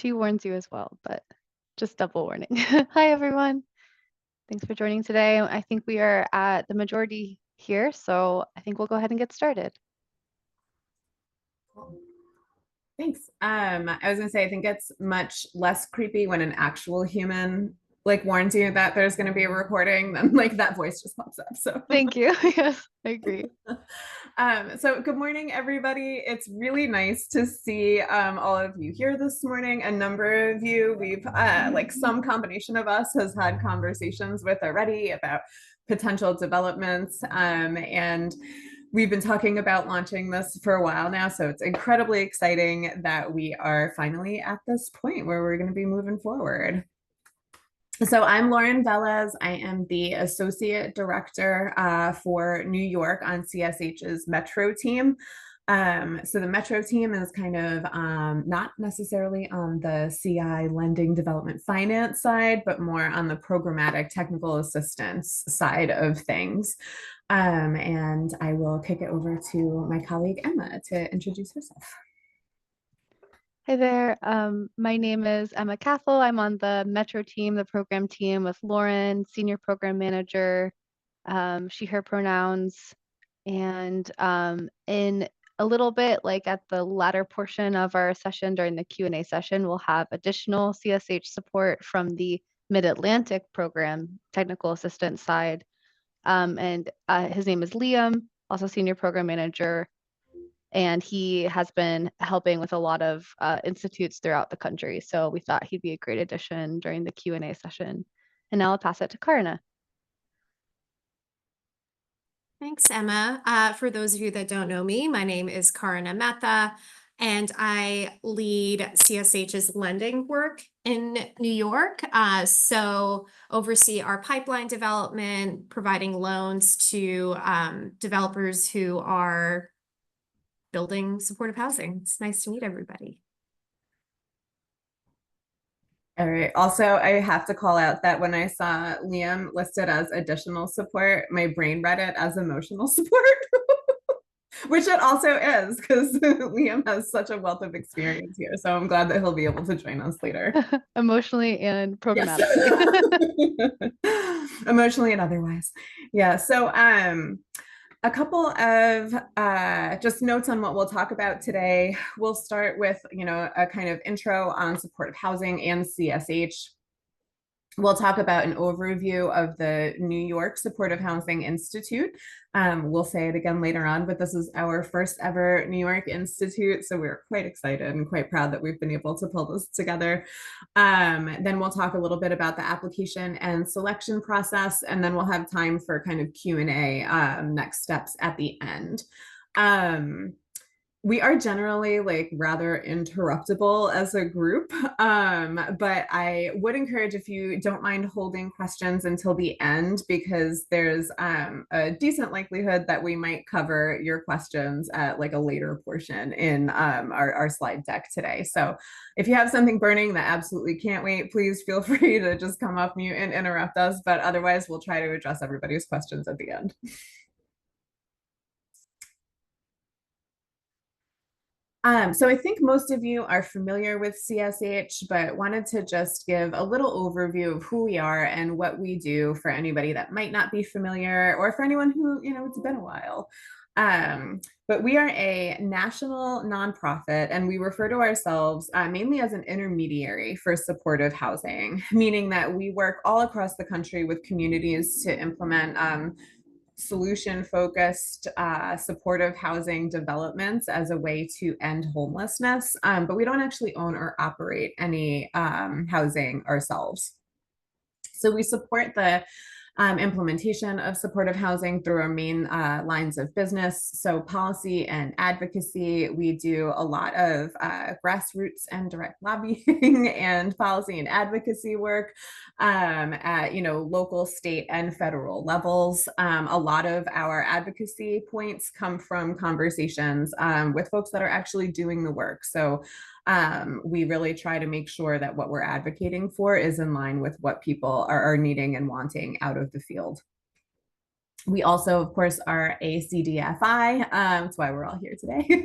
she warns you as well, but just double warning. Hi, everyone. Thanks for joining today. I think we are at the majority here, so I think we'll go ahead and get started. Cool. Thanks. I was gonna say, I think it's much less creepy when an actual human like warns you that there's gonna be a recording than like that voice just pops up. So Thank you. Yes, I agree. so good morning, everybody. It's really nice to see all of you here this morning. A number of you, we've like some combination of us has had conversations with already about potential developments, and we've been talking about launching this for a while now, so it's incredibly exciting that we are finally at this point where we're going to be moving forward. So I'm Lauren Velez. I am the Associate Director for New York on CSH's Metro team. So the Metro team is kind of not necessarily on the CI lending development finance side, but more on the programmatic technical assistance side of things. And I will kick it over to my colleague Emma to introduce herself. Hi there. My name is Emma Cathell. I'm on the Metro team, the program team with Lauren, Senior Program Manager, she, her pronouns. And in a little bit, like at the latter portion of our session during the Q&A session, we'll have additional CSH support from the Mid-Atlantic program technical assistance side. And his name is Liam, also Senior Program Manager. And he has been helping with a lot of institutes throughout the country. So we thought he'd be a great addition during the Q&A session. And now I'll pass it to Karina. Thanks, Emma. For those of you that don't know me, my name is Karina Mehta, and I lead CSH's lending work in New York. So oversee our pipeline development, providing loans to developers who are building supportive housing. It's nice to meet everybody. All right. Also, I have to call out that when I saw Liam listed as additional support, my brain read it as emotional support, which it also is because Liam has such a wealth of experience here. So I'm glad that he'll be able to join us later. Emotionally and programmatically. Yes. Emotionally and otherwise. Yeah. So a couple of just notes on what we'll talk about today. We'll start with, a kind of intro on supportive housing and CSH. We'll talk about an overview of the New York Supportive Housing Institute. We'll say it again later on, but this is our first ever New York Institute. So we're quite excited and quite proud that we've been able to pull this together. Then we'll talk a little bit about the application and selection process, and then we'll have time for kind of Q&A, next steps at the end. We are generally like rather interruptible as a group, but I would encourage, if you don't mind holding questions until the end, because there's a decent likelihood that we might cover your questions at like a later portion in our slide deck today. So if you have something burning that absolutely can't wait, please feel free to just come off mute and interrupt us, but otherwise we'll try to address everybody's questions at the end. So I think most of you are familiar with CSH, but wanted to just give a little overview of who we are and what we do for anybody that might not be familiar, or for anyone who, it's been a while. But we are a national nonprofit, and we refer to ourselves mainly as an intermediary for supportive housing, meaning that we work all across the country with communities to implement solution-focused supportive housing developments as a way to end homelessness, but we don't actually own or operate any housing ourselves. So we support the implementation of supportive housing through our main lines of business. So policy and advocacy, we do a lot of grassroots and direct lobbying and policy and advocacy work at local, state, and federal levels. A lot of our advocacy points come from conversations with folks that are actually doing the work. So we really try to make sure that what we're advocating for is in line with what people are needing and wanting out of the field. We also, of course, are a CDFI. That's why we're all here today.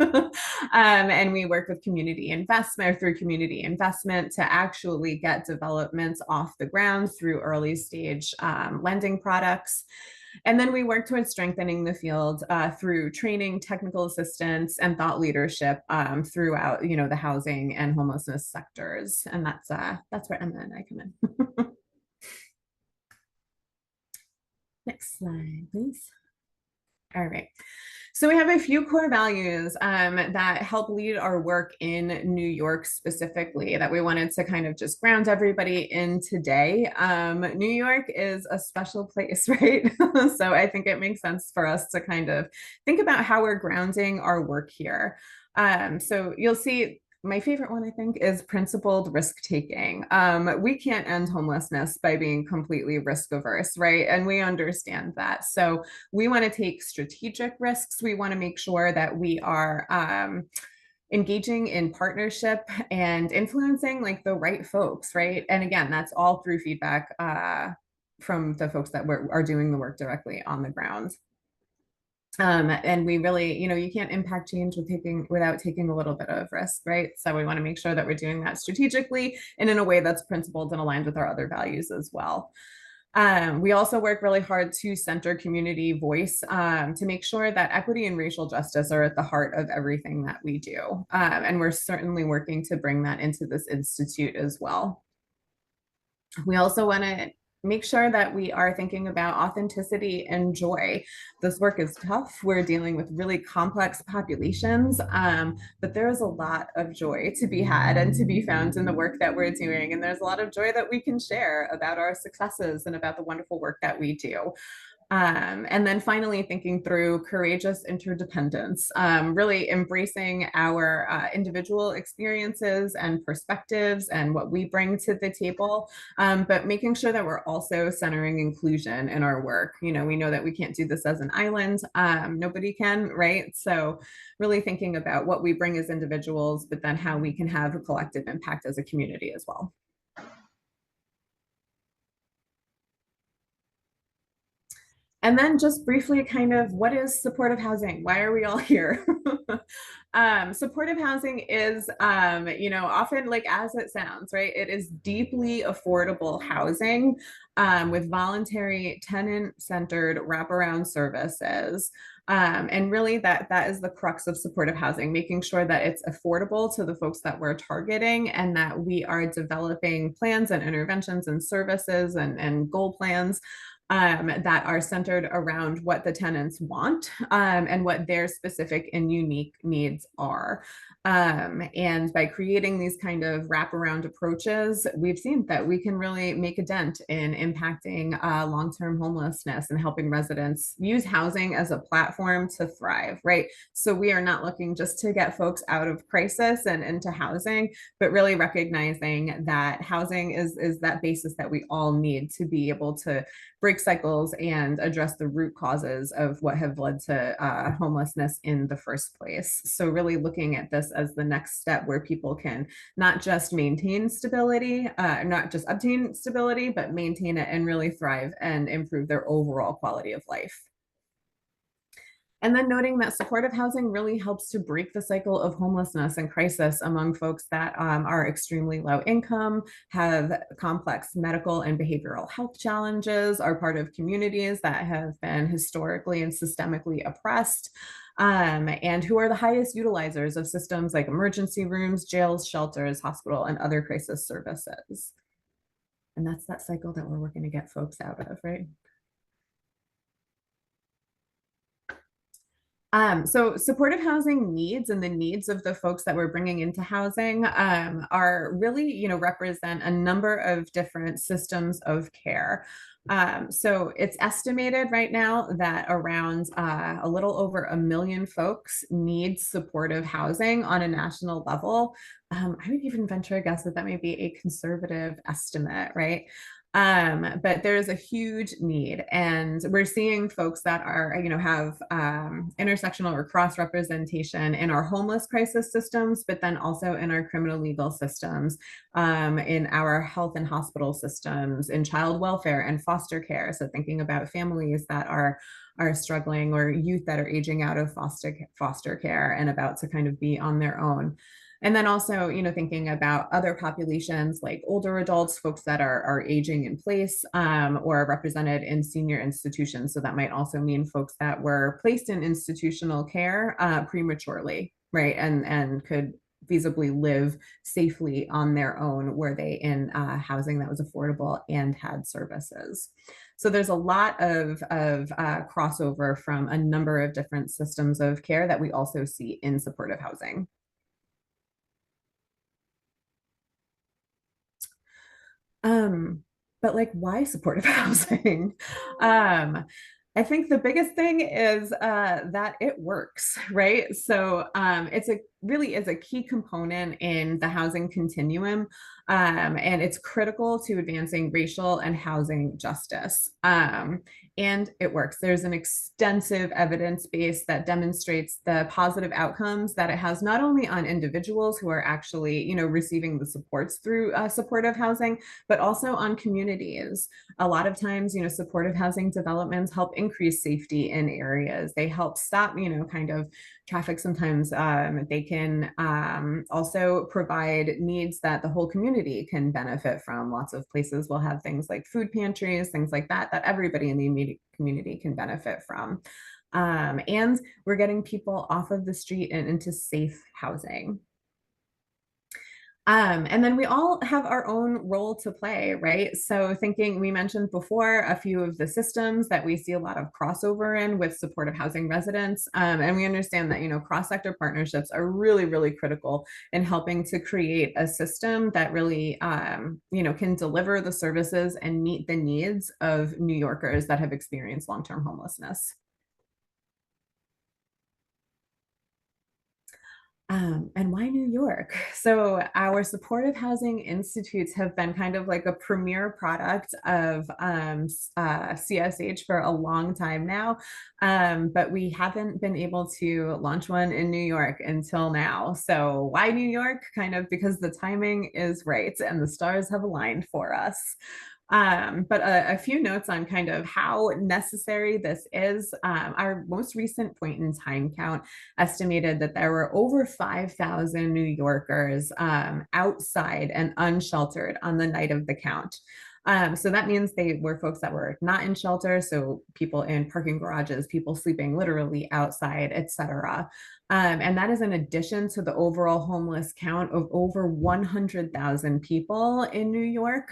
And we work with community investment, or through community investment, to actually get developments off the ground through early stage lending products. And then we work towards strengthening the field through training, technical assistance, and thought leadership throughout, the housing and homelessness sectors. And that's where Emma and I come in. Next slide, please. All right. So we have a few core values that help lead our work in New York specifically that we wanted to kind of just ground everybody in today. New York is a special place, right? So I think it makes sense for us to kind of think about how we're grounding our work here. So you'll see my favorite one, I think, is principled risk taking. We can't end homelessness by being completely risk averse, right? And we understand that. So we want to take strategic risks. We want to make sure that we are engaging in partnership and influencing like the right folks, right? And again, that's all through feedback from the folks that are doing the work directly on the ground. And we really, you can't impact change without taking a little bit of risk, right? So we want to make sure that we're doing that strategically and in a way that's principled and aligned with our other values as well. We also work really hard to center community voice to make sure that equity and racial justice are at the heart of everything that we do. And we're certainly working to bring that into this institute as well. We also want to make sure that we are thinking about authenticity and joy. This work is tough. We're dealing with really complex populations, but there is a lot of joy to be had and to be found in the work that we're doing. And there's a lot of joy that we can share about our successes and about the wonderful work that we do. And then finally, thinking through courageous interdependence, really embracing our individual experiences and perspectives and what we bring to the table, but making sure that we're also centering inclusion in our work. We know that we can't do this as an island. Nobody can, right? So really thinking about what we bring as individuals, but then how we can have a collective impact as a community as well. And then just briefly, kind of, what is supportive housing? Why are we all here? Supportive housing is, often like as it sounds, right? It is deeply affordable housing with voluntary tenant-centered wraparound services. And really that is the crux of supportive housing, making sure that it's affordable to the folks that we're targeting and that we are developing plans and interventions and services and goal plans that are centered around what the tenants want and what their specific and unique needs are. And by creating these kind of wraparound approaches, we've seen that we can really make a dent in impacting long-term homelessness and helping residents use housing as a platform to thrive, right? So we are not looking just to get folks out of crisis and into housing, but really recognizing that housing is that basis that we all need to be able to break cycles and address the root causes of what have led to homelessness in the first place. So really looking at this as the next step where people can not just maintain stability, not just obtain stability, but maintain it and really thrive and improve their overall quality of life. And then noting that supportive housing really helps to break the cycle of homelessness and crisis among folks that are extremely low income, have complex medical and behavioral health challenges, are part of communities that have been historically and systemically oppressed, and who are the highest utilizers of systems like emergency rooms, jails, shelters, hospital, and other crisis services. And that's that cycle that we're working to get folks out of, right? So supportive housing needs and the needs of the folks that we're bringing into housing are really, represent a number of different systems of care. So it's estimated right now that around a little over 1 million folks need supportive housing on a national level. I would even venture a guess that may be a conservative estimate, right? But there's a huge need, and we're seeing folks that are, have intersectional or cross representation in our homeless crisis systems, but then also in our criminal legal systems, in our health and hospital systems, in child welfare and foster care. So thinking about families that are struggling, or youth that are aging out of foster care and about to kind of be on their own. And then also, thinking about other populations like older adults, folks that are aging in place, or represented in senior institutions. So that might also mean folks that were placed in institutional care prematurely, right? And could feasibly live safely on their own were they in housing that was affordable and had services. So there's a lot of crossover from a number of different systems of care that we also see in supportive housing. But like, why supportive housing? I think the biggest thing is that it works, right? So really is a key component in the housing continuum, and it's critical to advancing racial and housing justice. And it works. There's an extensive evidence base that demonstrates the positive outcomes that it has, not only on individuals who are actually, receiving the supports through supportive housing, but also on communities. A lot of times, supportive housing developments help increase safety in areas. They help stop, kind of traffic sometimes. They can also provide needs that the whole community can benefit from. Lots of places will have things like food pantries, things like that, that everybody in the immediate community can benefit from. And we're getting people off of the street and into safe housing. And then we all have our own role to play, right? So we mentioned before a few of the systems that we see a lot of crossover in with supportive housing residents. And we understand that, cross-sector partnerships are really, really critical in helping to create a system that really, can deliver the services and meet the needs of New Yorkers that have experienced long-term homelessness. And why New York? So our supportive housing institutes have been kind of like a premier product of CSH for a long time now, but we haven't been able to launch one in New York until now. So why New York? Kind of because the timing is right and the stars have aligned for us. But a few notes on kind of how necessary this is. Our most recent point in time count estimated that there were over 5,000 New Yorkers outside and unsheltered on the night of the count. So that means they were folks that were not in shelter, so people in parking garages, people sleeping literally outside, etc. And that is in addition to the overall homeless count of over 100,000 people in New York,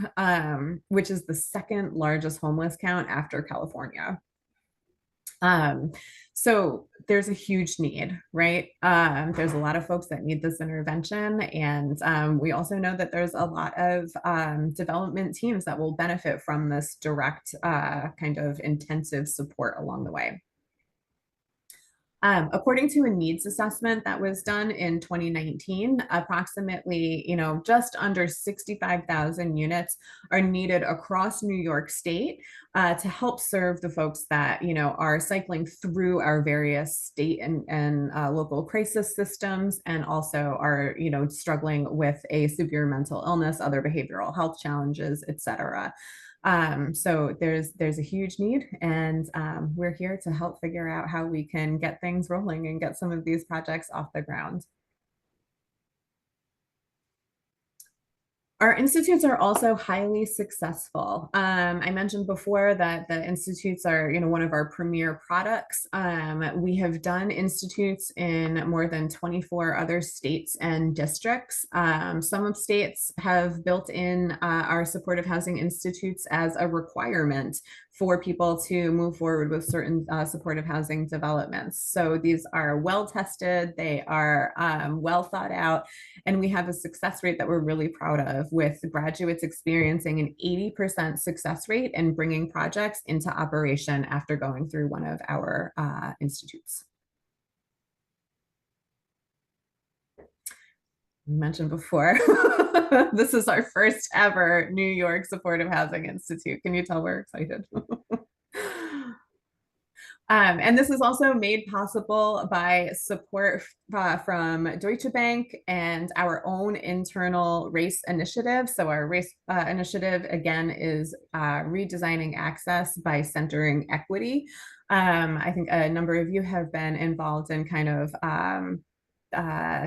which is the second largest homeless count after California. So there's a huge need, right? There's a lot of folks that need this intervention. And we also know that there's a lot of development teams that will benefit from this direct kind of intensive support along the way. According to a needs assessment that was done in 2019, approximately, just under 65,000 units are needed across New York State to help serve the folks that, are cycling through our various state and local crisis systems, and also are, struggling with a severe mental illness, other behavioral health challenges, etc. So there's a huge need, and we're here to help figure out how we can get things rolling and get some of these projects off the ground. Our institutes are also highly successful. I mentioned before that the institutes are, one of our premier products. We have done institutes in more than 24 other states and districts. Some of states have built in our supportive housing institutes as a requirement for people to move forward with certain supportive housing developments. So these are well tested, they are well thought out, and we have a success rate that we're really proud of, with graduates experiencing an 80% success rate in bringing projects into operation after going through one of our institutes. mentioned before, this is our first ever New York Supportive Housing Institute. Can you tell we're excited? And this is also made possible by support from Deutsche Bank and our own internal race initiative. So our race initiative, again, is redesigning access by centering equity. I think a number of you have been involved in kind of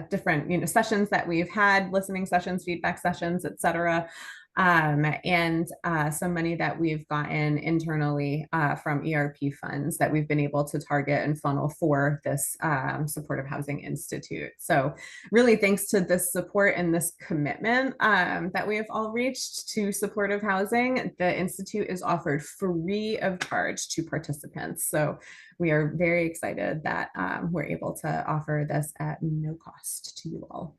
different sessions that we've had, listening sessions, feedback sessions, etc. And some money that we've gotten internally from ERP funds that we've been able to target and funnel for this Supportive Housing Institute. So really thanks to this support and this commitment that we have all reached to supportive housing, the Institute is offered free of charge to participants. So we are very excited that we're able to offer this at no cost to you all.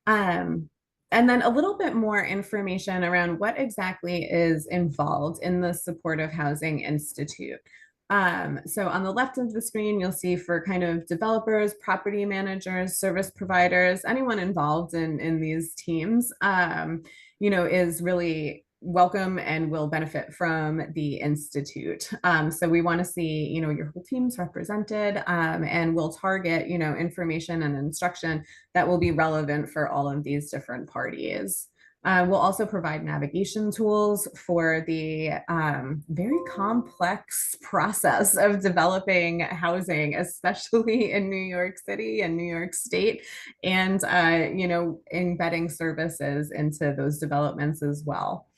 And then a little bit more information around what exactly is involved in the Supportive Housing Institute. So on the left of the screen, you'll see for kind of developers, property managers, service providers, anyone involved in these teams, is really welcome and will benefit from the Institute. So we want to see, your whole team's represented, and we'll target, information and instruction that will be relevant for all of these different parties. We'll also provide navigation tools for the very complex process of developing housing, especially in New York City and New York State, and embedding services into those developments as well.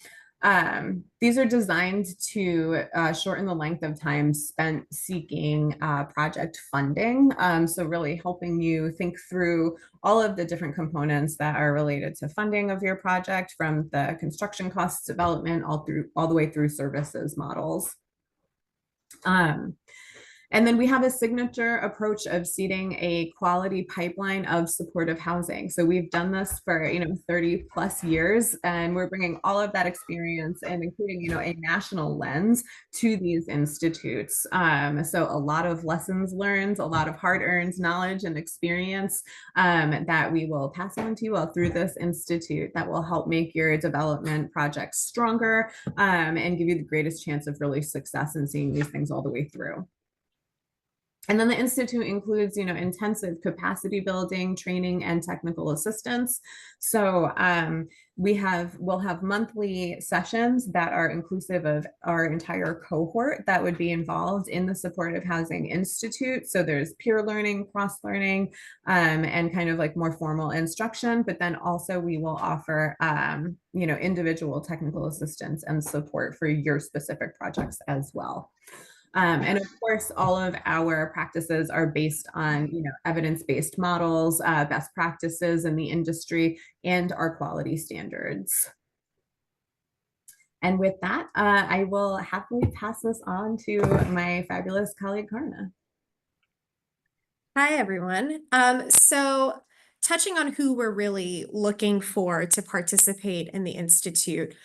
These are designed to shorten the length of time spent seeking project funding. So really helping you think through all of the different components that are related to funding of your project, from the construction costs, development, all the way through services models. And then we have a signature approach of seeding a quality pipeline of supportive housing. So we've done this for 30 plus years, and we're bringing all of that experience and including a national lens to these institutes. So a lot of lessons learned, a lot of hard-earned knowledge and experience that we will pass on to you all through this institute that will help make your development projects stronger and give you the greatest chance of really success in seeing these things all the way through. And then the Institute includes, intensive capacity building, training, and technical assistance. So we'll have monthly sessions that are inclusive of our entire cohort that would be involved in the Supportive Housing Institute. So there's peer learning, cross-learning, and kind of like more formal instruction, but then also we will offer, individual technical assistance and support for your specific projects as well. And of course, all of our practices are based on, evidence-based models, best practices in the industry, and our quality standards. And with that, I will happily pass this on to my fabulous colleague, Karna. Hi, everyone. So touching on who we're really looking for to participate in the Institute,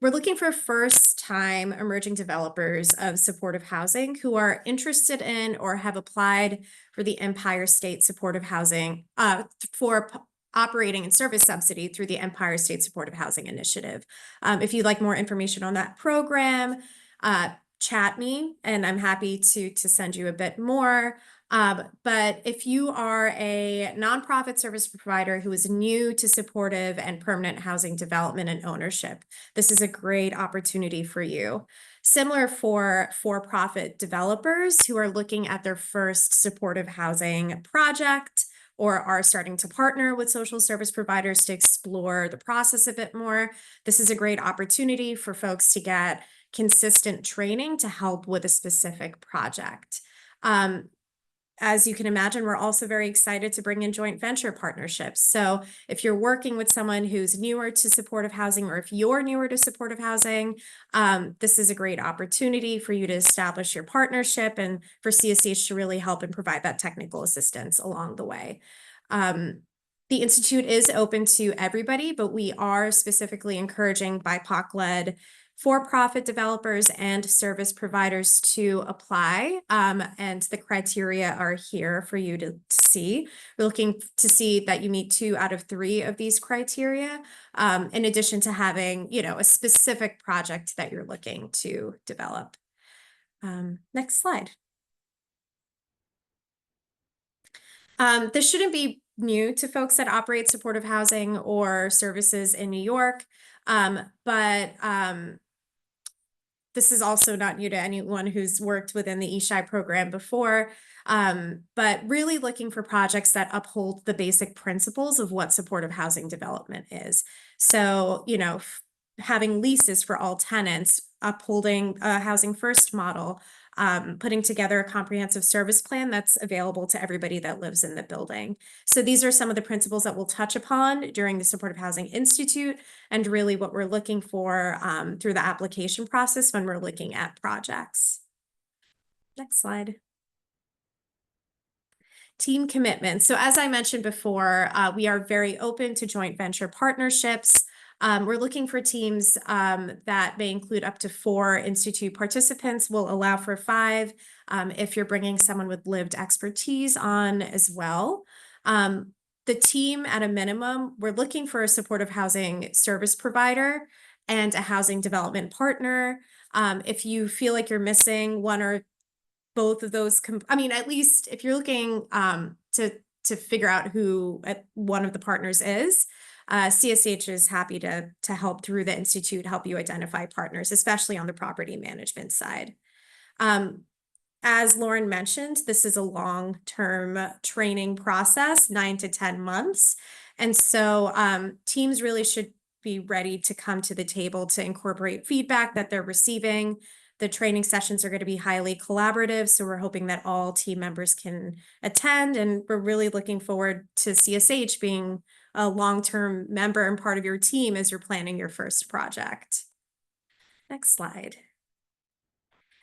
we're looking for first-time emerging developers of supportive housing who are interested in or have applied for the Empire State Supportive Housing for operating and service subsidy through the Empire State Supportive Housing Initiative. If you'd like more information on that program, chat me, and I'm happy to send you a bit more. But if you are a nonprofit service provider who is new to supportive and permanent housing development and ownership, this is a great opportunity for you. Similar for-profit developers who are looking at their first supportive housing project or are starting to partner with social service providers to explore the process a bit more, this is a great opportunity for folks to get consistent training to help with a specific project. As you can imagine, we're also very excited to bring in joint venture partnerships. So if you're working with someone who's newer to supportive housing, or if you're newer to supportive housing, this is a great opportunity for you to establish your partnership and for CSH to really help and provide that technical assistance along the way. The Institute is open to everybody, but we are specifically encouraging BIPOC-led for-profit developers and service providers to apply. And the criteria are here for you to see. We're looking to see that you meet 2 out of 3 of these criteria, in addition to having, a specific project that you're looking to develop. Next slide. This shouldn't be new to folks that operate supportive housing or services in New York, but this is also not new to anyone who's worked within the ESHI program before, but really looking for projects that uphold the basic principles of what supportive housing development is. So, having leases for all tenants, upholding a housing first model, putting together a comprehensive service plan that's available to everybody that lives in the building. So these are some of the principles that we'll touch upon during the Supportive Housing Institute, and really what we're looking for through the application process when we're looking at projects. Next slide. Team commitment. So as I mentioned before, we are very open to joint venture partnerships. We're looking for teams that may include up to 4 Institute participants. We'll allow for 5 if you're bringing someone with lived expertise on as well. The team, at a minimum, we're looking for a supportive housing service provider and a housing development partner. If you feel like you're missing one or both of those, at least if you're looking to figure out who one of the partners is, CSH is happy to help through the Institute, help you identify partners, especially on the property management side. As Lauren mentioned, this is a long-term training process, 9 to 10 months. And so teams really should be ready to come to the table to incorporate feedback that they're receiving. The training sessions are going to be highly collaborative, so we're hoping that all team members can attend, and we're really looking forward to CSH being a long-term member and part of your team as you're planning your first project. Next slide.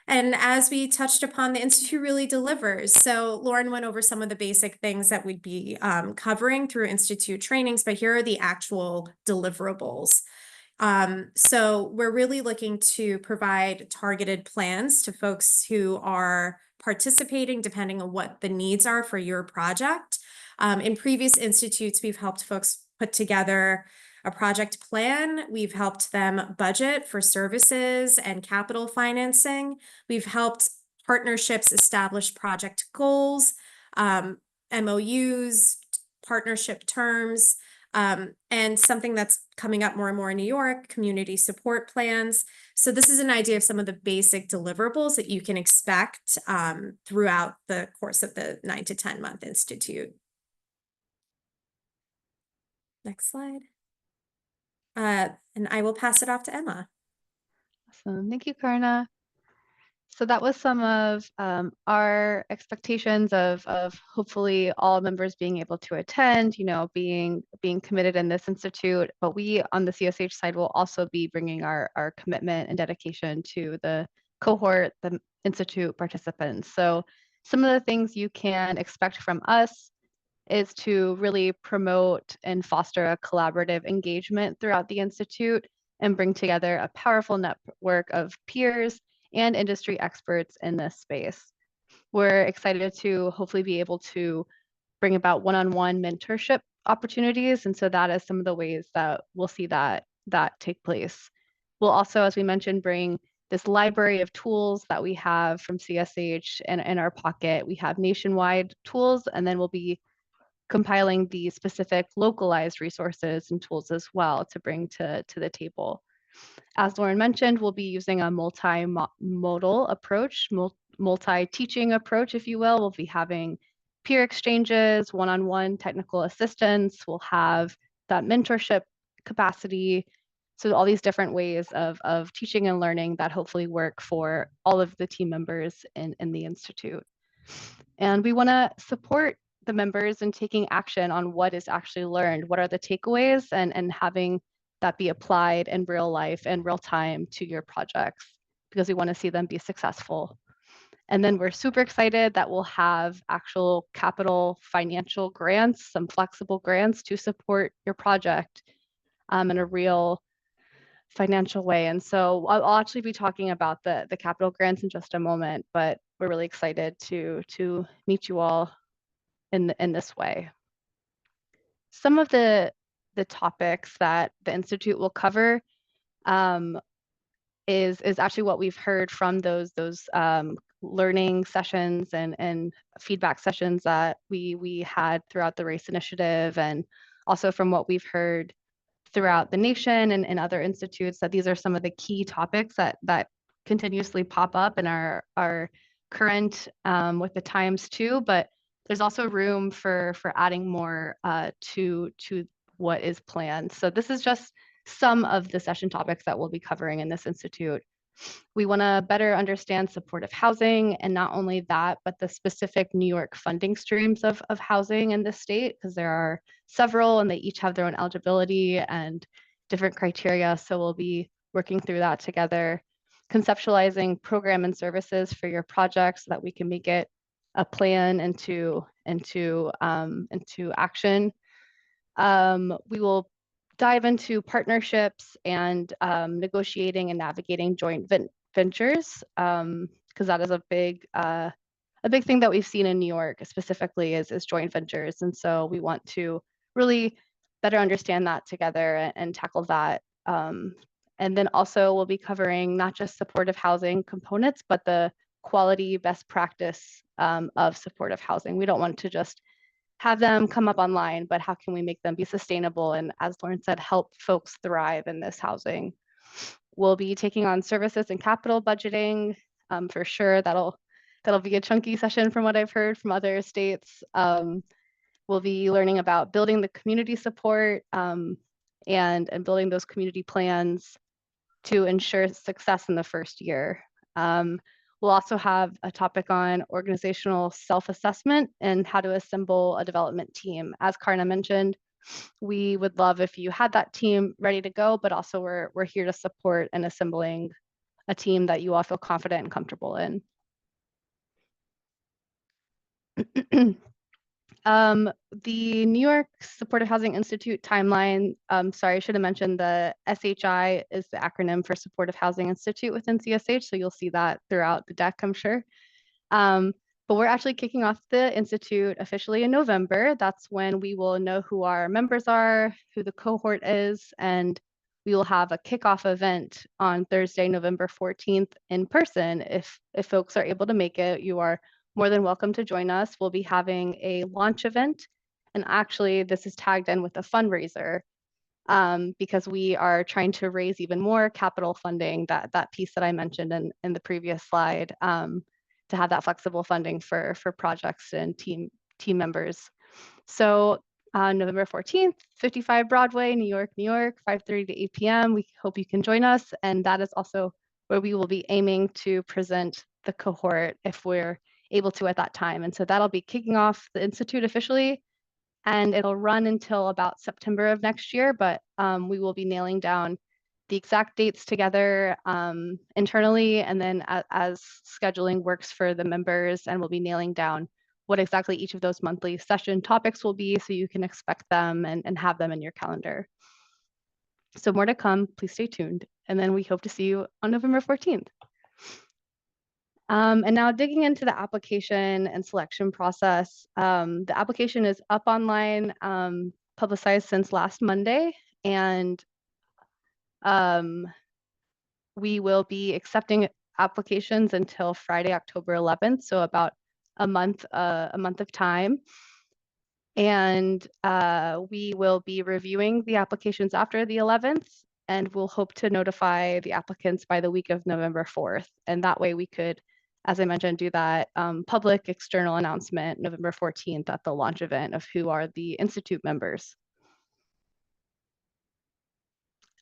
And as we touched upon, the Institute really delivers. So Lauren went over some of the basic things that we'd be covering through Institute trainings, but here are the actual deliverables. So we're really looking to provide targeted plans to folks who are participating, depending on what the needs are for your project. In previous institutes, we've helped folks put together a project plan. We've helped them budget for services and capital financing. We've helped partnerships establish project goals, MOUs, partnership terms, and something that's coming up more and more in New York, community support plans. So this is an idea of some of the basic deliverables that you can expect throughout the course of the 9 to 10 month institute. Next slide. And I will pass it off to Emma. Awesome. Thank you, Karna. So that was some of our expectations of hopefully all members being able to attend, being committed in this institute. But we on the CSH side will also be bringing our commitment and dedication to the cohort, the institute participants. So some of the things you can expect from us is to really promote and foster a collaborative engagement throughout the institute and bring together a powerful network of peers and industry experts in this space. We're excited to hopefully be able to bring about one-on-one mentorship opportunities. And so that is some of the ways that we'll see that take place. We'll also, as we mentioned, bring this library of tools that we have from CSH and in our pocket. We have nationwide tools, and then we'll be compiling the specific localized resources and tools as well to bring to the table. As Lauren mentioned, we'll be using a multimodal approach, multi-teaching approach, if you will. We'll be having peer exchanges, one-on-one technical assistance. We'll have that mentorship capacity. So all these different ways of teaching and learning that hopefully work for all of the team members in the Institute. And we want to support the members in taking action on what is actually learned, what are the takeaways, and having that be applied in real life and real time to your projects, because we want to see them be successful. And then we're super excited that we'll have actual capital financial grants, some flexible grants to support your project, and a real financial way. And so I'll actually be talking about the capital grants in just a moment, but we're really excited to meet you all in this way. Some of the topics that the Institute will cover is actually what we've heard from those learning sessions and feedback sessions that we had throughout the race initiative, and also from what we've heard throughout the nation and other institutes, that these are some of the key topics that continuously pop up and are current with the times too, but there's also room for adding more to what is planned. So this is just some of the session topics that we'll be covering in this institute. We want to better understand supportive housing, and not only that, but the specific New York funding streams of housing in the state, because there are several and they each have their own eligibility and different criteria. So we'll be working through that together, conceptualizing program and services for your project so that we can make it a plan into action. We will dive into partnerships and negotiating and navigating joint ventures, because that is a big thing that we've seen in New York specifically is joint ventures. And so we want to really better understand that together and tackle that. And then also we'll be covering not just supportive housing components, but the quality best practice of supportive housing. We don't want to just have them come up online, but how can we make them be sustainable? And as Lauren said, help folks thrive in this housing. We'll be taking on services and capital budgeting for sure. That'll be a chunky session from what I've heard from other states. We'll be learning about building the community support and building those community plans to ensure success in the first year. We'll also have a topic on organizational self-assessment and how to assemble a development team. As Karna mentioned, we would love if you had that team ready to go, but also we're here to support in assembling a team that you all feel confident and comfortable in. The New York Supportive Housing Institute timeline, sorry, I should have mentioned the SHI is the acronym for Supportive Housing Institute within CSH, so you'll see that throughout the deck, I'm sure. But we're actually kicking off the Institute officially in November. That's when we will know who our members are, who the cohort is, and we will have a kickoff event on Thursday, November 14th in person. If folks are able to make it, you are more than welcome to join us. We'll be having a launch event, and actually this is tagged in with a fundraiser because we are trying to raise even more capital funding, that piece that I mentioned in the previous slide, to have that flexible funding for projects and team members. So November 14th, 55 Broadway, New York, 5:30 to 8 p.m. We hope you can join us, and that is also where we will be aiming to present the cohort if we're able to at that time. And so that'll be kicking off the Institute officially, and it'll run until about September of next year, but we will be nailing down the exact dates together internally, and then as scheduling works for the members, and we'll be nailing down what exactly each of those monthly session topics will be so you can expect them and have them in your calendar. So more to come, please stay tuned. And then we hope to see you on November 14th. And now digging into the application and selection process, the application is up online, publicized since last Monday, and we will be accepting applications until Friday, October 11th, so about a month of time. And we will be reviewing the applications after the 11th, and we'll hope to notify the applicants by the week of November 4th. And that way we could, as I mentioned, do that public external announcement November 14th at the launch event of who are the Institute members.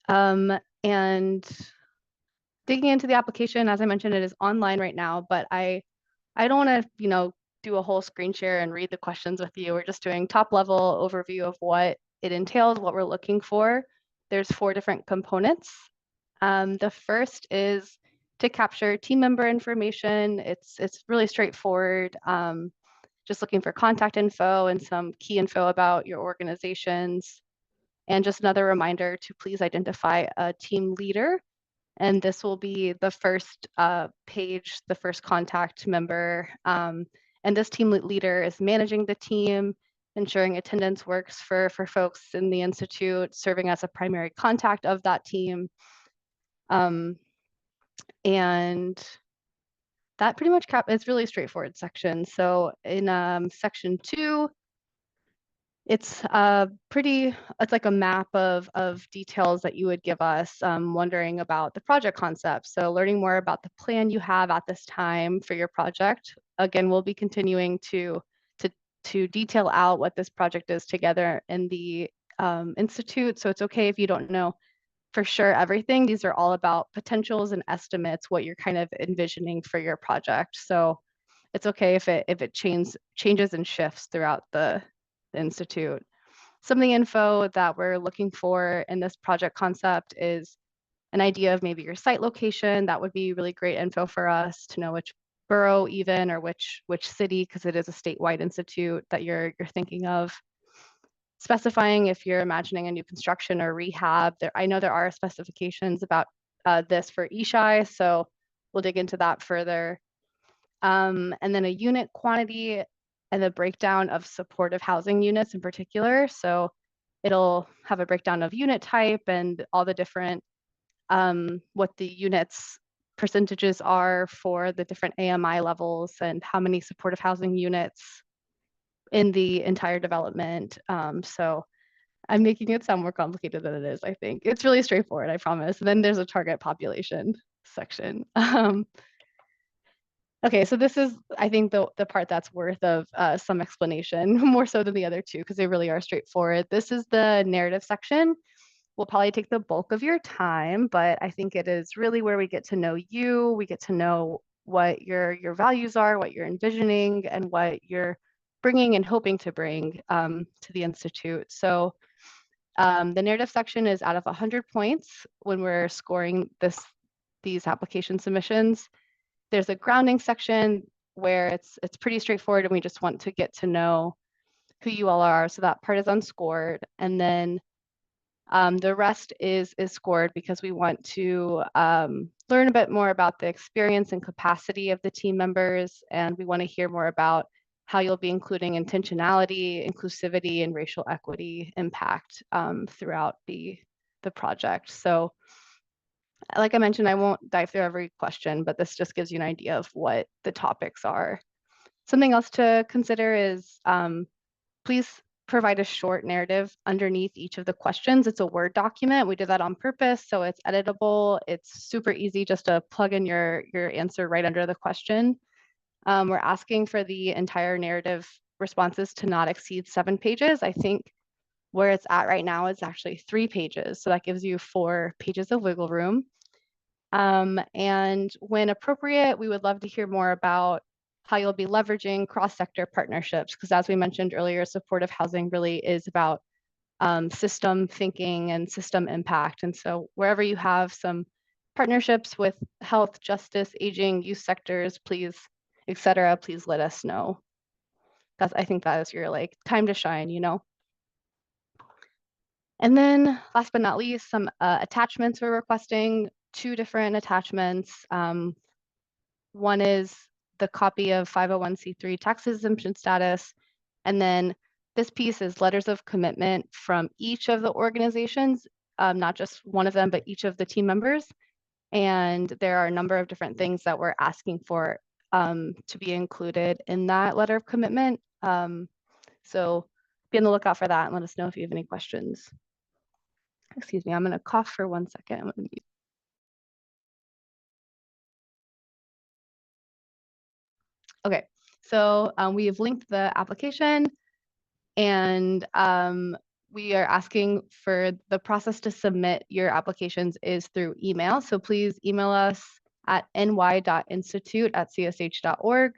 And digging into the application, as I mentioned, it is online right now, but I don't want to, do a whole screen share and read the questions with you. We're just doing top level overview of what it entails, what we're looking for. There's 4 different components. The first is to capture team member information. It's really straightforward. Just looking for contact info and some key info about your organizations. And just another reminder to please identify a team leader. And this will be the first page, the first contact member. And this team leader is managing the team, ensuring attendance works for folks in the Institute, serving as a primary contact of that team. And that pretty much it's really straightforward section. So in section 2, it's like a map of details that you would give us, wondering about the project concept. So learning more about the plan you have at this time for your project. Again, we'll be continuing to detail out what this project is together in the Institute. So it's okay if you don't know for sure everything. These are all about potentials and estimates, what you're kind of envisioning for your project. So it's okay if it changes and shifts throughout the Institute. Some of the info that we're looking for in this project concept is an idea of maybe your site location. That would be really great info for us to know which borough even, or which city, because it is a statewide institute that you're thinking of. Specifying if you're imagining a new construction or rehab. I know there are specifications about this for Eastshy, so we'll dig into that further. And then a unit quantity and the breakdown of supportive housing units in particular. So it'll have a breakdown of unit type and all the different, what the units percentages are for the different AMI levels and how many supportive housing units in the entire development. So I'm making it sound more complicated than it is, I think. It's really straightforward, I promise. And then there's a target population section. Okay, so this is, I think, the part that's worth of some explanation, more so than the other two, because they really are straightforward. This is the narrative section. Will probably take the bulk of your time, but I think it is really where we get to know you. We get to know what your values are, what you're envisioning, and what you're bringing and hoping to bring to the Institute. So the narrative section is out of 100 points when we're scoring these application submissions. There's a grounding section where it's pretty straightforward and we just want to get to know who you all are. So that part is unscored. And then the rest is scored because we want to learn a bit more about the experience and capacity of the team members. And we want to hear more about how you'll be including intentionality, inclusivity, and racial equity impact throughout the project. So like I mentioned, I won't dive through every question, but this just gives you an idea of what the topics are. Something else to consider is please provide a short narrative underneath each of the questions. It's a Word document. We did that on purpose, so it's editable. It's super easy just to plug in your answer right under the question. We're asking for the entire narrative responses to not exceed 7 pages. I think where it's at right now is actually 3 pages. So that gives you 4 pages of wiggle room. And when appropriate, we would love to hear more about how you'll be leveraging cross-sector partnerships, because as we mentioned earlier, supportive housing really is about system thinking and system impact. And so wherever you have some partnerships with health, justice, aging, youth sectors, please, et cetera, please let us know. I think that is your like time to shine, you know? And then last but not least, some attachments we're requesting, 2 different attachments. One is the copy of 501c3 tax exemption status. And then this piece is letters of commitment from each of the organizations, not just one of them, but each of the team members. And there are a number of different things that we're asking for to be included in that letter of commitment. So be on the lookout for that and let us know if you have any questions. Excuse me, I'm gonna cough for 1 second. I'm gonna mute. Okay, so we have linked the application and we are asking for the process to submit your applications is through email. So please email us at ny.institute@csh.org.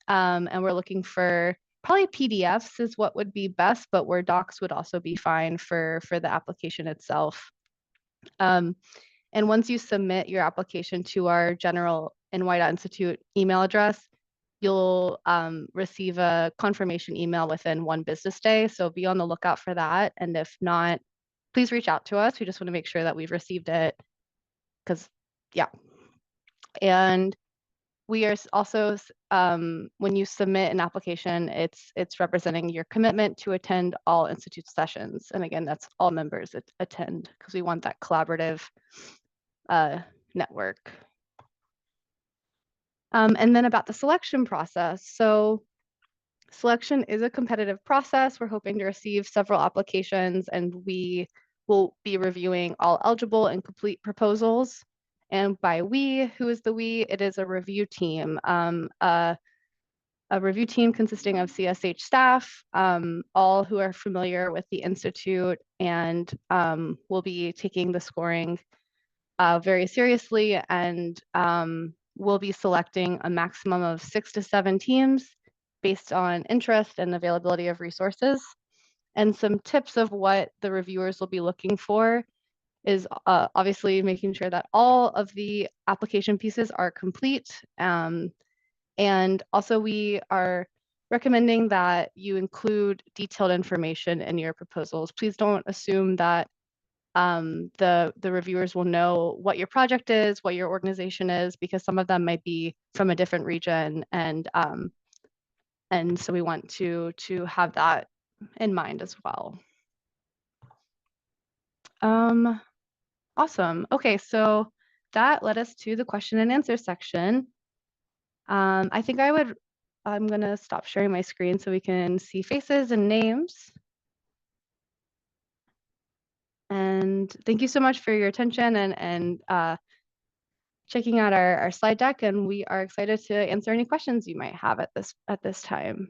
And we're looking for probably PDFs is what would be best, but Word docs would also be fine for the application itself. And once you submit your application to our general ny.institute email address, you'll receive a confirmation email within 1 business day. So be on the lookout for that. And if not, please reach out to us. We just want to make sure that we've received it, because yeah. And we are also, when you submit an application, it's representing your commitment to attend all Institute sessions. And again, that's all members that attend, because we want that collaborative network. And then about the selection process. So selection is a competitive process. We're hoping to receive several applications, and we will be reviewing all eligible and complete proposals. And by we, who is the we? It is a review team. A review team consisting of CSH staff, all who are familiar with the Institute, and will be taking the scoring very seriously, and we'll be selecting a maximum of 6 to 7 teams based on interest and availability of resources. And some tips of what the reviewers will be looking for is obviously making sure that all of the application pieces are complete. And also we are recommending that you include detailed information in your proposals. Please don't assume that the reviewers will know what your project is, what your organization is, because some of them might be from a different region, and so we want to have that in mind as well. Awesome. Okay, so that led us to the question and answer section. I think I'm gonna stop sharing my screen so we can see faces and names. And thank you so much for your attention and checking out our slide deck, and we are excited to answer any questions you might have at this time.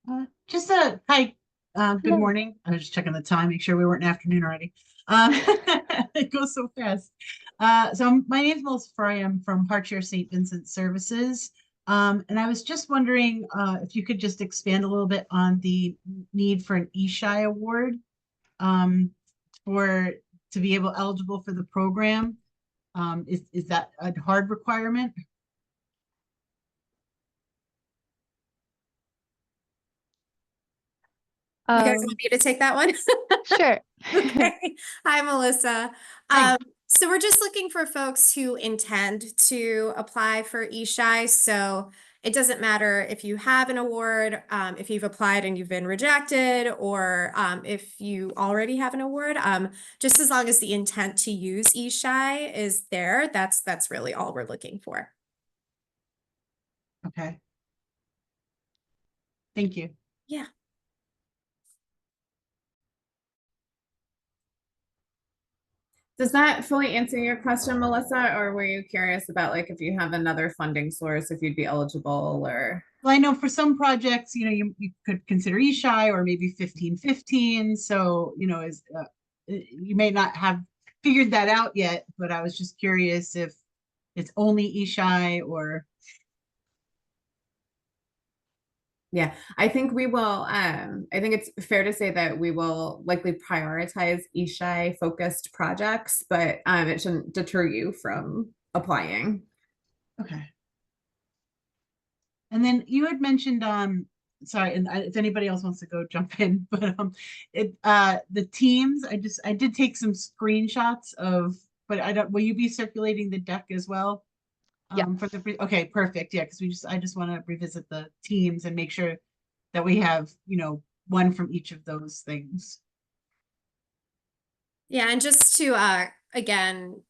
Hi, good morning. I was just checking the time, make sure we weren't in afternoon already. It goes so fast. So my name is Melissa Fry. I'm from Heartshare St. Vincent Services. And I was just wondering if you could just expand a little bit on the need for an eShy award to be eligible for the program. Is that a hard requirement? You guys want me to take that one? Sure. Okay. Hi, Melissa. Hi. So we're just looking for folks who intend to apply for eShy. So it doesn't matter if you have an award, if you've applied and you've been rejected, or if you already have an award, just as long as the intent to use eShy is there, that's really all we're looking for. Okay. Thank you. Yeah. Does that fully answer your question, Melissa, or were you curious about like if you have another funding source, if you'd be eligible, or? Well, I know for some projects, you could consider eShy or maybe 15-15. So, you may not have figured that out yet, but I was just curious if it's only eShy or. Yeah, I think we will. I think it's fair to say that we will likely prioritize eShy focused projects, but it shouldn't deter you from applying. Okay. And then you had mentioned, sorry, and if anybody else wants to go jump in, but the teams, I did take some screenshots of, but will you be circulating the deck as well? Yeah. Okay, perfect. Yeah, because I just want to revisit the teams and make sure that we have, one from each of those things. Yeah, and just to again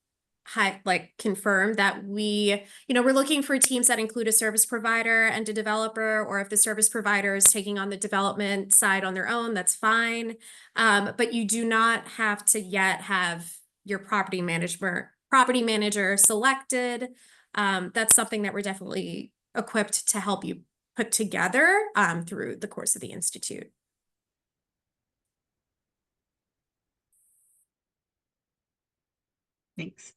confirm that we're looking for teams that include a service provider and a developer, or if the service provider is taking on the development side on their own, that's fine. But you do not have to yet have your property manager selected. That's something that we're definitely equipped to help you put together through the course of the Institute. Thanks.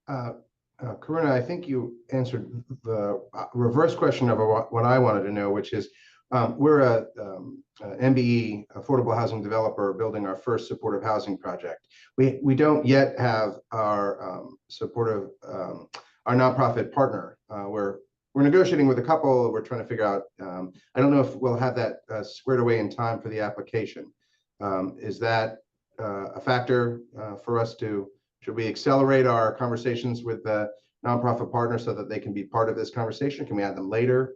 Karuna, I think you answered the reverse question of what I wanted to know, which is we're a MBE, affordable housing developer, building our first supportive housing project. We don't yet have our supportive, our nonprofit partner. We're we're negotiating with a couple. We're trying to figure out, I don't know if we'll have that squared away in time for the application. Is that a factor for us to, should we accelerate our conversations with the nonprofit partners so that they can be part of this conversation? Can we add them later?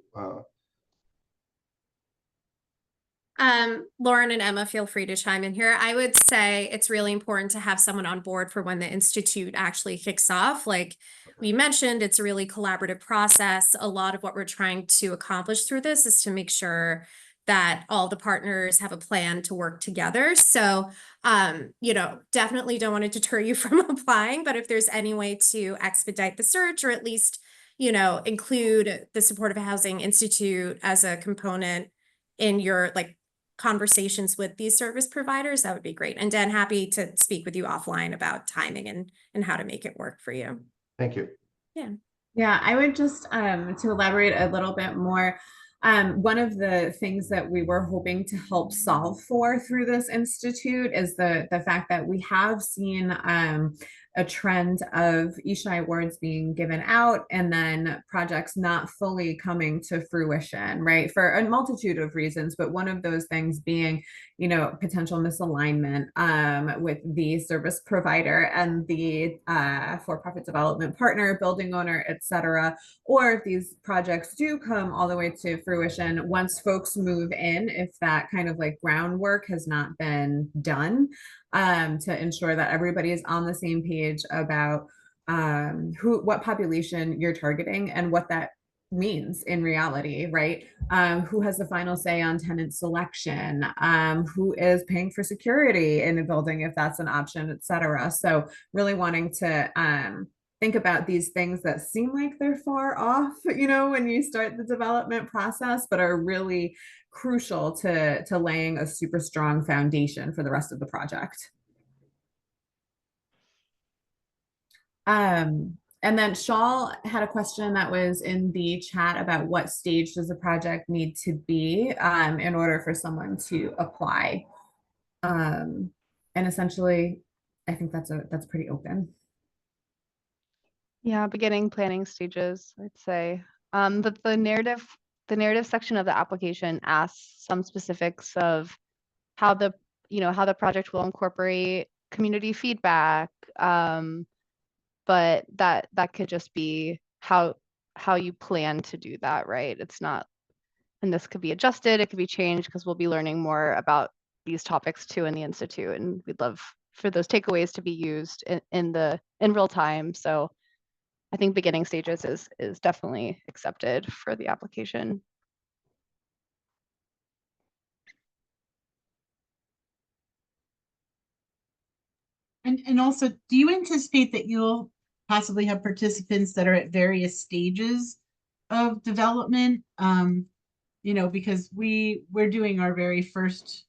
Lauren and Emma, feel free to chime in here. I would say it's really important to have someone on board for when the institute actually kicks off. Like we mentioned, it's a really collaborative process. A lot of what we're trying to accomplish through this is to make sure that all the partners have a plan to work together. So, definitely don't want to deter you from applying, but if there's any way to expedite the search or at least, include the Supportive Housing Institute as a component in your conversations with these service providers, that would be great. And Dan, happy to speak with you offline about timing and how to make it work for you. Thank you. Yeah, I would just to elaborate a little bit more. One of the things that we were hoping to help solve for through this institute is the fact that we have seen a trend of Ishai awards being given out and then projects not fully coming to fruition, right? For a multitude of reasons, but one of those things being, potential misalignment with the service provider and the for-profit development partner, building owner, et cetera. Or if these projects do come all the way to fruition, once folks move in, if that kind of groundwork has not been done, to ensure that everybody is on the same page about what population you're targeting and what that means in reality, right? Who has the final say on tenant selection, who is paying for security in a building if that's an option, et cetera. So really wanting to think about these things that seem like they're far off, when you start the development process, but are really crucial to laying a super strong foundation for the rest of the project. And then Shawl had a question that was in the chat about what stage does the project need to be in order for someone to apply. And essentially, I think that's pretty open. Yeah, beginning planning stages, I'd say. The narrative section of the application asks some specifics of how the project will incorporate community feedback. But that could just be how you plan to do that, right? It's not, and this could be adjusted, it could be changed because we'll be learning more about these topics too in the Institute, and we'd love for those takeaways to be used in real time. So I think beginning stages is definitely accepted for the application. And also, do you anticipate that you'll possibly have participants that are at various stages of development? Because we're doing our very first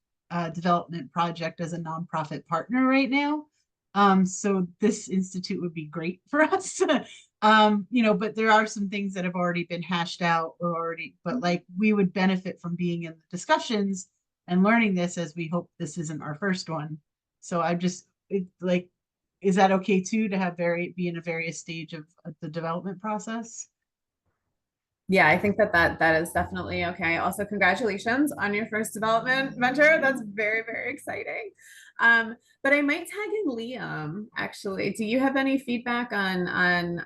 development project as a nonprofit partner right now. So this institute would be great for us. But there are some things that have already been hashed out but we would benefit from being in the discussions and learning this, as we hope this isn't our first one. So is that okay too, to have be in a various stage of the development process? Yeah, I think that is definitely okay. Also, congratulations on your first development venture. That's very, very exciting. But I might tag in Liam, actually. Do you have any feedback on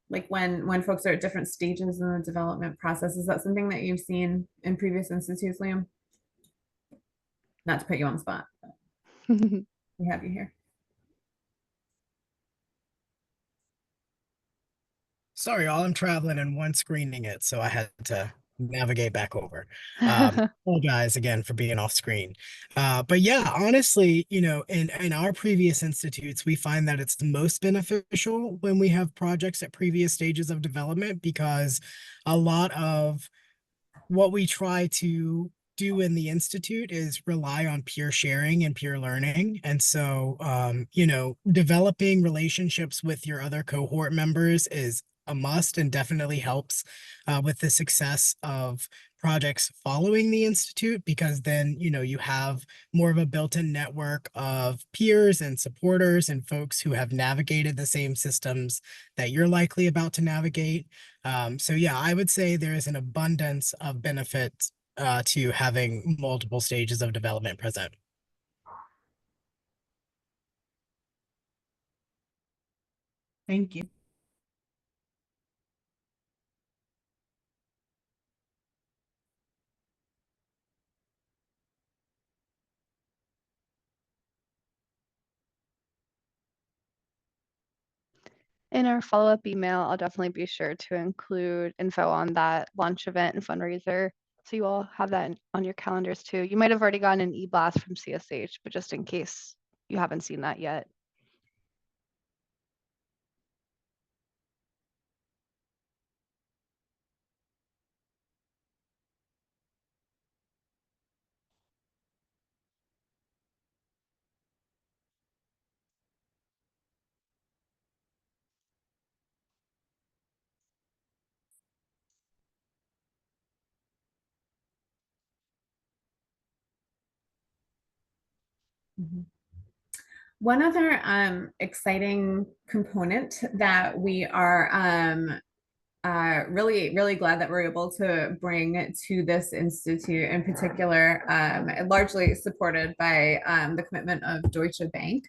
when folks are at different stages in the development process? Is that something that you've seen in previous institutes, Liam? Not to put you on the spot. We have you here. Sorry, all I'm traveling and one screening it, so I had to navigate back over. Apologize again for being off screen. But yeah, honestly, in our previous institutes, we find that it's the most beneficial when we have projects at previous stages of development, because a lot of what we try to do in the institute is rely on peer sharing and peer learning. And so, developing relationships with your other cohort members is a must and definitely helps with the success of projects following the Institute, because then, you know, you have more of a built-in network of peers and supporters and folks who have navigated the same systems that you're likely about to navigate. So yeah, I would say there is an abundance of benefits to having multiple stages of development present. Thank you. In our follow-up email, I'll definitely be sure to include info on that launch event and fundraiser. So you all have that on your calendars too. You might have already gotten an e-blast from CSH, but just in case you haven't seen that yet. One other exciting component that we are really glad that we're able to bring to this institute in particular, largely supported by the commitment of Deutsche Bank.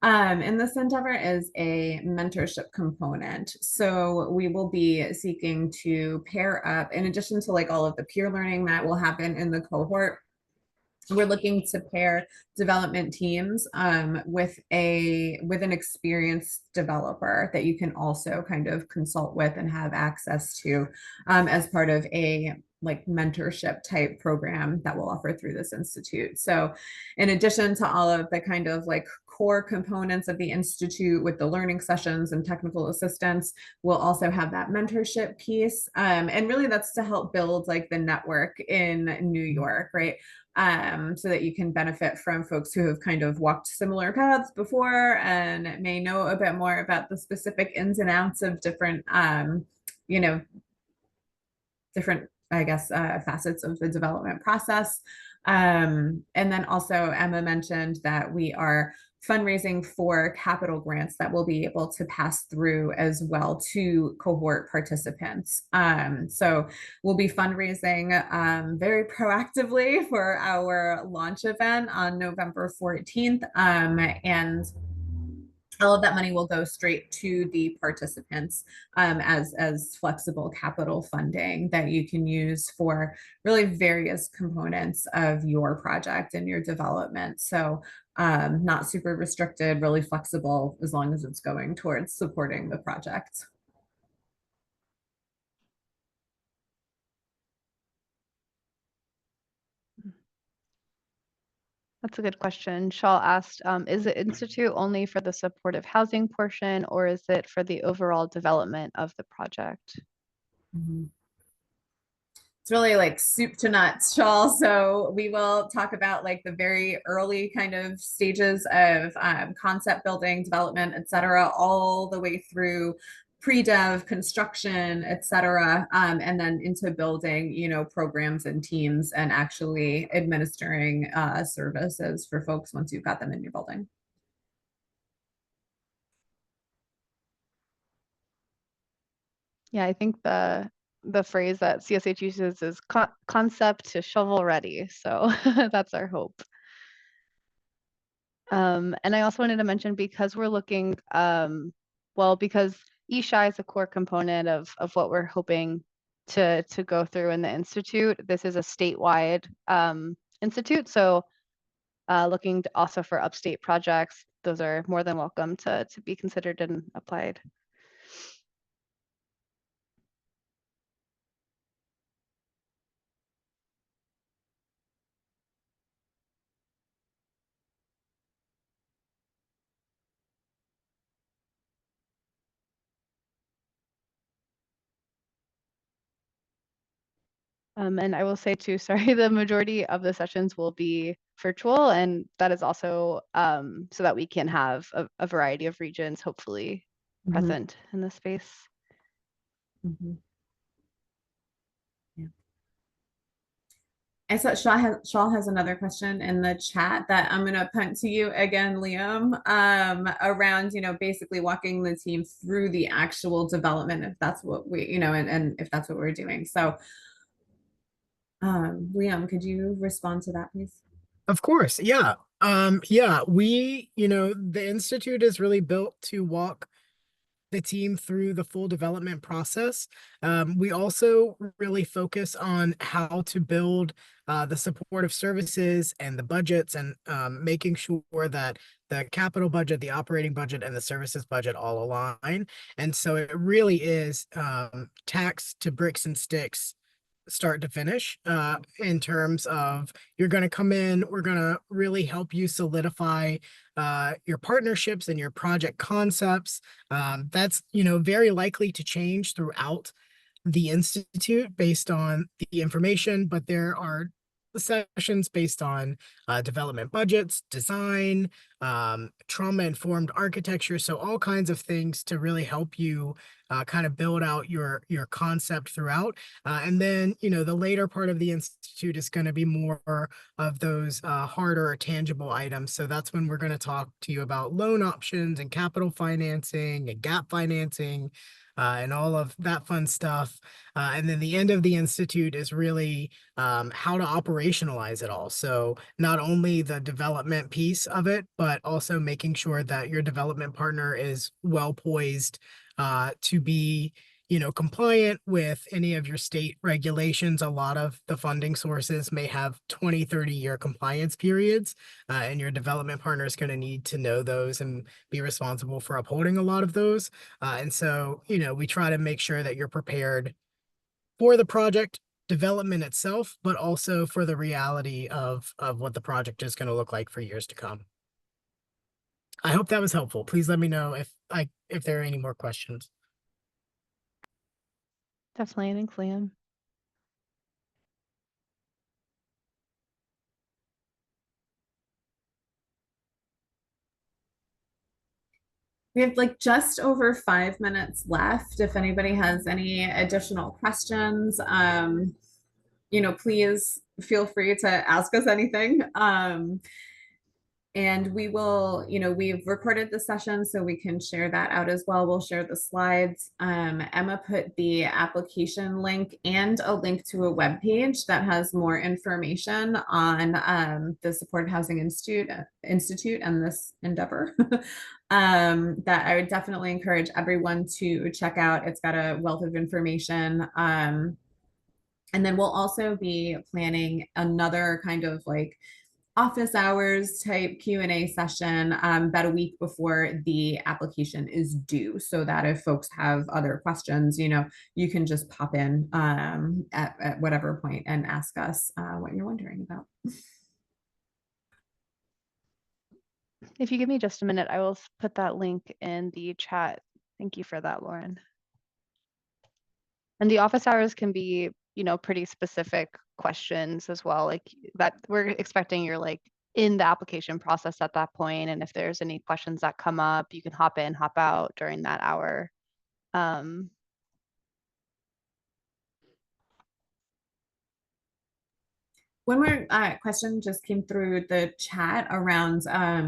In this endeavor is a mentorship component. So we will be seeking to pair up, in addition to like all of the peer learning that will happen in the cohort, we're looking to pair development teams with an experienced developer that you can also kind of consult with and have access to as part of a like mentorship type program that we'll offer through this institute. So in addition to all of the kind of like core components of the institute with the learning sessions and technical assistance, we'll also have that mentorship piece. And really that's to help build like the network in New York, right? So that you can benefit from folks who have kind of walked similar paths before and may know a bit more about the specific ins and outs of different, you know, different, I guess, facets of the development process. And then also Emma mentioned that we are fundraising for capital grants that we'll be able to pass through as well to cohort participants. So we'll be fundraising very proactively for our launch event on November 14th. And all of that money will go straight to the participants as flexible capital funding that you can use for really various components of your project and your development. So not super restricted, really flexible as long as it's going towards supporting the project. That's a good question. Shaw asked, is the institute only for the supportive housing portion, or is it for the overall development of the project? It's really like soup to nuts, Shaw. So we will talk about like the very early kind of stages of concept building, development, et cetera, all the way through pre-dev, construction, et cetera, and then into building, you know, programs and teams and actually administering services for folks once you've got them in your building. Yeah, I think the phrase that CSH uses is concept to shovel ready. So that's our hope. And I also wanted to mention, because we're looking, well, because eSHI is a core component of what we're hoping to go through in the institute. This is a statewide institute, so looking to also for upstate projects. Those are more than welcome to be considered and applied. And I will say too, sorry, the majority of the sessions will be virtual, and that is also so that we can have a variety of regions hopefully present in the space. Mhm. Yeah. I saw Shaw has another question in the chat that I'm gonna punt to you again, Liam, around, basically walking the team through the actual development, if that's what we, and if that's what we're doing. So, Liam, could you respond to that, please? Of course, yeah. Yeah, the Institute is really built to walk the team through the full development process. We also really focus on how to build the supportive services and the budgets, and making sure that the capital budget, the operating budget, and the services budget all align. And so it really is tax to bricks and sticks, start to finish, in terms of, you're going to come in, we're going to really help you solidify your partnerships and your project concepts. That's very likely to change throughout the institute based on the information, but there are sessions based on development budgets, design, trauma-informed architecture, so all kinds of things to really help you kind of build out your concept throughout. And then, the later part of the institute is going to be more of those harder or tangible items. So that's when we're going to talk to you about loan options and capital financing and gap financing, and all of that fun stuff. And then the end of the institute is really how to operationalize it all. So not only the development piece of it, but also making sure that your development partner is well poised to be compliant with any of your state regulations. A lot of the funding sources may have 20, 30-year compliance periods, and your development partner is going to need to know those and be responsible for upholding a lot of those. And so, we try to make sure that you're prepared for the project development itself, but also for the reality of what the project is going to look like for years to come. I hope that was helpful. Please let me know if there are any more questions. Definitely, thanks, Liam. We have like just over 5 minutes left. If anybody has any additional questions, please feel free to ask us anything. And we will, we've recorded the session so we can share that out as well. We'll share the slides. Emma put the application link and a link to a web page that has more information on the Supported Housing Institute and this endeavor. That I would definitely encourage everyone to check out. It's got a wealth of information. And then we'll also be planning another kind of like office hours type Q&A session about a week before the application is due, so that if folks have other questions, you can just pop in at whatever point and ask us what you're wondering about. If you give me just a minute, I will put that link in the chat. Thank you for that, Lauren. And the office hours can be, pretty specific questions as well. Like that, we're expecting you're like in the application process at that point. And if there's any questions that come up, you can hop in, hop out during that hour. One more question just came through the chat around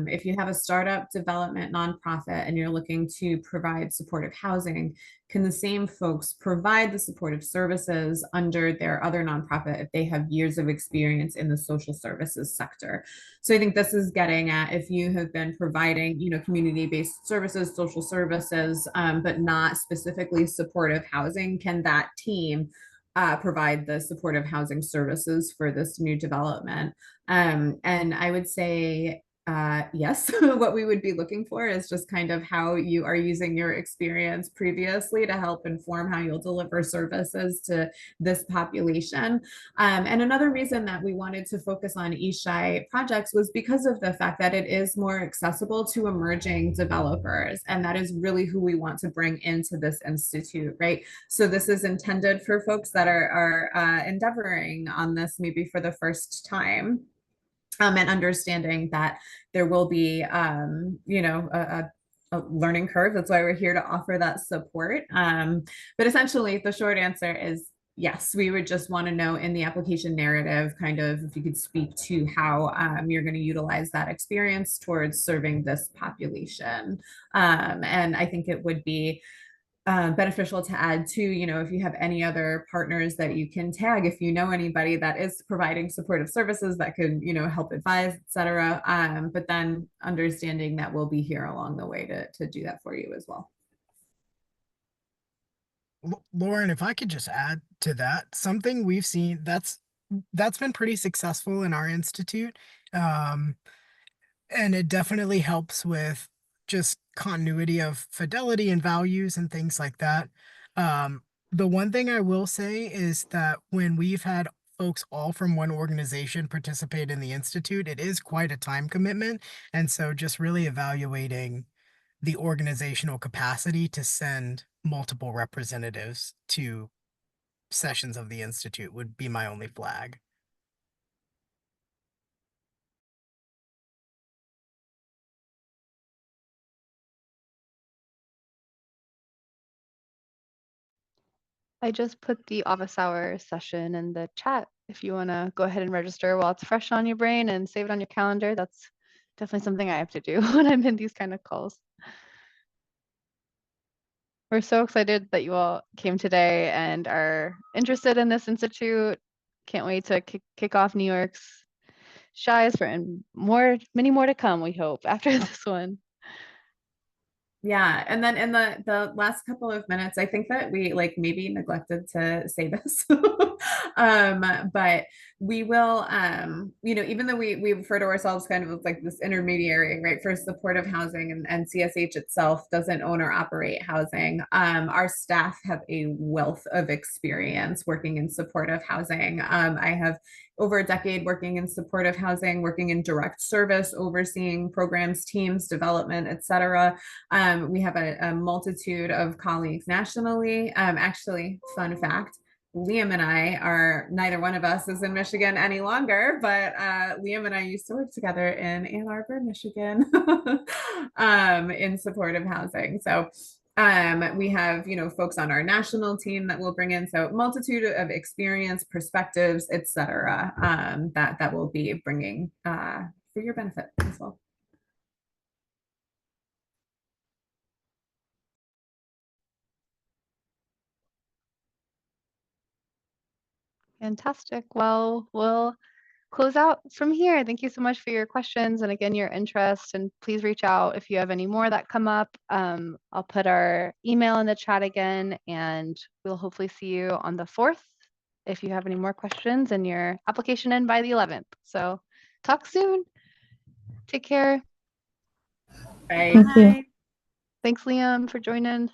if you have a startup development nonprofit and you're looking to provide supportive housing, can the same folks provide the supportive services under their other nonprofit if they have years of experience in the social services sector? So I think this is getting at, if you have been providing, community-based services, social services, but not specifically supportive housing, can that team provide the supportive housing services for this new development? And I would say yes. What we would be looking for is just kind of how you are using your experience previously to help inform how you'll deliver services to this population. And another reason that we wanted to focus on Ishai projects was because of the fact that it is more accessible to emerging developers. And that is really who we want to bring into this institute, right? So this is intended for folks that are endeavoring on this maybe for the first time. And understanding that there will be, a a learning curve. That's why we're here to offer that support. But essentially, the short answer is yes, we would just want to know in the application narrative, kind of, if you could speak to how you're going to utilize that experience towards serving this population. And I think it would be beneficial to add to, if you have any other partners that you can tag, if you know anybody that is providing supportive services that could, help advise, et cetera. But then understanding that we'll be here along the way to do that for you as well. Lauren, if I could just add to that, something we've seen that's been pretty successful in our institute. And it definitely helps with just continuity of fidelity and values and things like that. The one thing I will say is that when we've had folks all from one organization participate in the institute, it is quite a time commitment. And so just really evaluating the organizational capacity to send multiple representatives to sessions of the institute would be my only flag. I just put the office hour session in the chat if you want to go ahead and register while it's fresh on your brain and save it on your calendar. That's definitely something I have to do when I'm in these kind of calls. We're so excited that you all came today and are interested in this institute. Can't wait to kick off New York's Shies and many more to come, we hope, after this one. Yeah, and then in the last couple of minutes, I think that we maybe neglected to say this, but we will, even though we refer to ourselves kind of as like this intermediary, right, for supportive housing, and CSH itself doesn't own or operate housing. Our staff have a wealth of experience working in supportive housing. I have over a decade working in supportive housing, working in direct service, overseeing programs, teams, development, et cetera. We have a multitude of colleagues nationally. Actually, fun fact, Liam and I are, neither one of us is in Michigan any longer, but Liam and I used to work together in Ann Arbor, Michigan, in supportive housing. So we have, folks on our national team that we'll bring in. So multitude of experience, perspectives, et cetera, that we'll be bringing for your benefit as well. Fantastic. Well, we'll close out from here. Thank you so much for your questions and again, your interest, and please reach out if you have any more that come up. I'll put our email in the chat again, and we'll hopefully see you on the 4th if you have any more questions and your application in by the 11th. So talk soon. Take care. Bye. Thank you. Thanks, Liam, for joining.